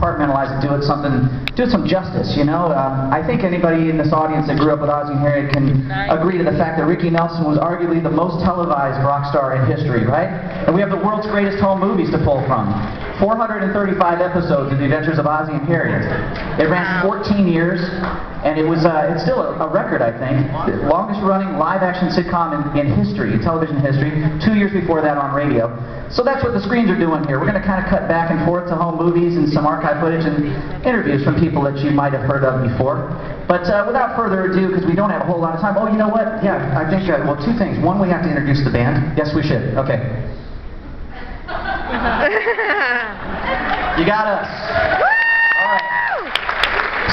compartmentalize it, do it some justice, you know? I think anybody in this audience that grew up with Ozzie and Harriet can agree to the fact that Ricky Nelson was arguably the most televised rock star in history, right? And we have the world's greatest home movies to pull from. 435 episodes of The Adventures of Ozzie and Harriet. It ran 14 years, and it's still a record, I think. The longest running live-action sitcom in history, television history, 2 years before that on radio. So that's what the screens are doing here. We're going to kind of cut back and forth to home movies and some archive footage and interviews from people that you might have heard of before. But without further ado, because we don't have a whole lot of time, oh, you know what? Yeah, I think, well, two things. One, we have to introduce the band. Yes, we should. Okay. You got us. All right.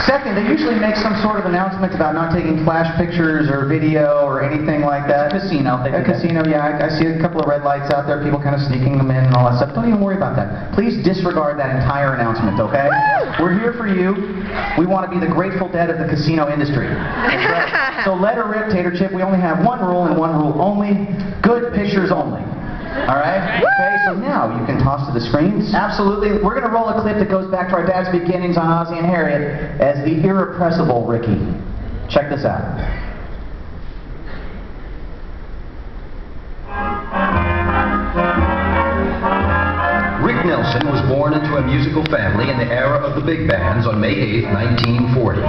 Second, they usually make some sort of announcement about not taking flash pictures or video or anything like that. It's a casino. A casino, yeah. I see a couple of red lights out there, people kind of sneaking them in and all that stuff. Don't even worry about that. Please disregard that entire announcement, okay? We're here for you. We want to be the Grateful Dead of the casino industry. Right. So let her rip, Tater Chip. We only have one rule and one rule only. Good pictures only. All right? Okay, so now you can toss to the screens. Absolutely. We're going to roll a clip that goes back to our dad's beginnings on Ozzie and Harriet as the irrepressible Ricky. Check this out. Rick Nelson was born into a musical family in the era of the big bands on May 8, 1940.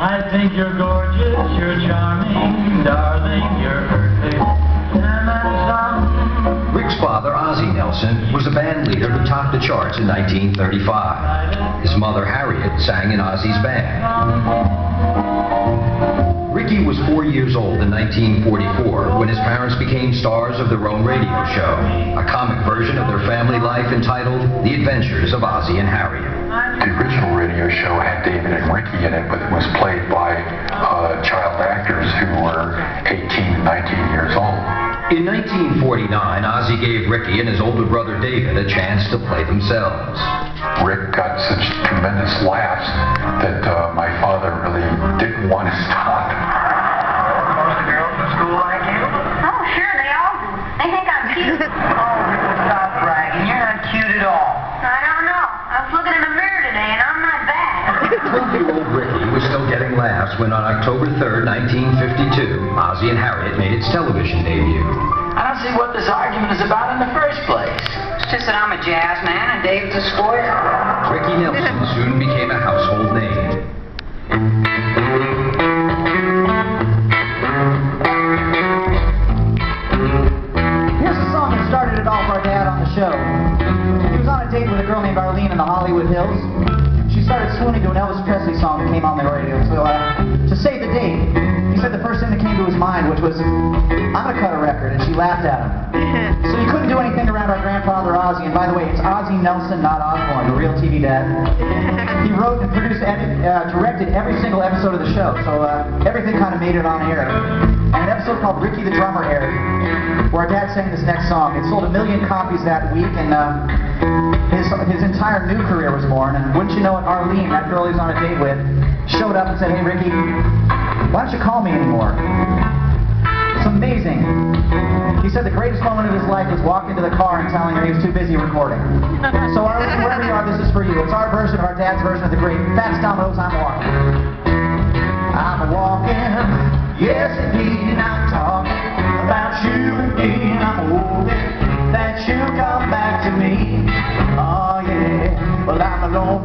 I think you're gorgeous, you're charming, darling, you're perfect. Rick's father, Ozzie Nelson, was a band leader who topped the charts in 1935. His mother, Harriet, sang in Ozzie's band. Ricky was 4 years old in 1944 when his parents became stars of their own radio show, a comic version of their family life entitled The Adventures of Ozzie and Harriet. The original radio show had David and Ricky in it, but it was played by child actors who were 18 and 19 years old. In 1949, Ozzie gave Ricky and his older brother David a chance to play themselves. Rick got such tremendous laughs that my father really didn't want to stop. Most girls in school like you? Oh, sure, they all do. They think I'm cute. Oh, stop bragging. You're not cute at all. I don't know. I was looking in the mirror today, and I'm not bad. 12-year-old Ricky was still getting laughs when on October 3rd, 1952, Ozzie and Harriet made its television debut. I don't see what this argument is about in the first place. It's just that I'm a jazz man and Dave's a square. Ricky Nelson soon became a household name. Here's a song that started it all for our dad on the show. He was on a date with a girl named Arlene in the Hollywood Hills. She started swooning to an Elvis Presley song that came on the radio. So to save the date, he said the first thing that came to his mind, which was, I'm going to cut a record, and she laughed at him. So he couldn't do anything around our grandfather Ozzie, and by the way, it's Ozzie Nelson, not Osbourne, the real TV dad. He wrote and produced and directed every single episode of the show, so everything kind of made it on air. And an episode called Ricky the Drummer aired, where our dad sang this next song. It sold 1 million copies that week, and his entire new career was born. And wouldn't you know it, Arlene, that girl he was on a date with, showed up and said, hey Ricky, why don't you call me anymore? It's amazing. He said the greatest moment of his life was walking to the car and telling her he was too busy recording. So Arlene, wherever you are, this is for you. It's our version of our dad's version of the great Fats Domino's I'm Walking. I'm walking, yes indeed, I'm talking about you again. I'm hoping that you'll come back to me. Oh yeah, well I'm alone.